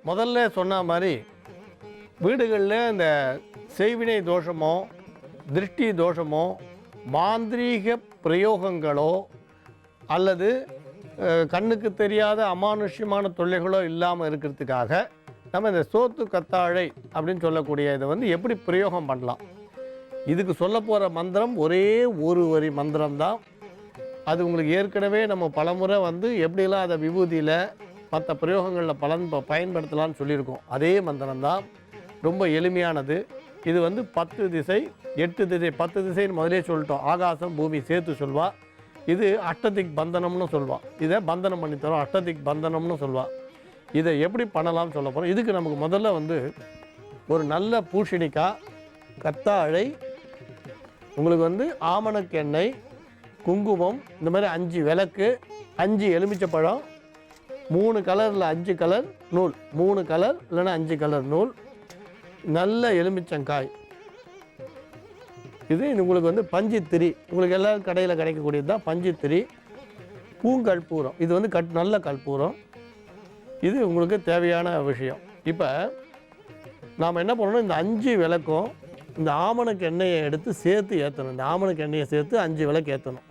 முதல்ல சொன்ன மாதிரி வீடுகளில் இந்த செய்வினை தோஷமோ திருஷ்டி தோஷமோ மாந்திரீக பிரயோகங்களோ அல்லது கண்ணுக்கு தெரியாத அமானுஷ்யமான தொல்லைகளோ இல்லாமல் இருக்கிறதுக்காக நம்ம இந்த சோத்து கத்தாழை அப்படின்னு சொல்லக்கூடிய இதை வந்து எப்படி பிரயோகம் பண்ணலாம். இதுக்கு சொல்ல போகிற மந்திரம் ஒரே ஒரு வரி மந்திரம்தான். அது உங்களுக்கு ஏற்கனவே நம்ம பலமுறை வந்து எப்படிலாம் அதை விபூதியில் மற்ற பிரயோகங்களில் பயன்படுத்தலாம்னு சொல்லியிருக்கோம். அதே மந்திரம்தான், ரொம்ப எளிமையானது. இது வந்து 10 திசை 8 திசை 10 திசைன்னு முதலே சொல்லிட்டோம். ஆகாசம் பூமி சேர்த்து சொல்வா. இது அஷ்டதிக் பந்தனம்னு சொல்வாள். இதை பந்தனம் பண்ணி தரோம், அஷ்டதிக் பந்தனம்னு சொல்வாள். இதை எப்படி பண்ணலாம்னு சொல்ல போகிறோம். இதுக்கு நமக்கு முதல்ல வந்து ஒரு நல்ல பூசணிக்காய், கத்தாழை, உங்களுக்கு வந்து ஆமணக்கு எண்ணெய், குங்குமம், இந்த மாதிரி 5 விளக்கு, 5 எலுமிச்சப்பழம், 3 கலரில் 5 கலர் நூல், 3 கலர் இல்லைன்னா 5 கலர் நூல், நல்ல எலுமிச்சங்காய். இது உங்களுக்கு வந்து பஞ்சுத்திரி, உங்களுக்கு எல்லாம் கடையில் கிடைக்கக்கூடியது தான் பஞ்சுத்திரி. பூங்கற்பூரம், இது வந்து நல்ல கற்பூரம். இது உங்களுக்கு தேவையான விஷயம். இப்போ நாம் என்ன பண்ணணும், இந்த 5 விளக்கும் இந்த ஆமணக்கு எண்ணெயை எடுத்து சேர்த்து ஏற்றணும். இந்த ஆமணக்கு எண்ணெயை சேர்த்து 5 விளக்கு ஏற்றணும்.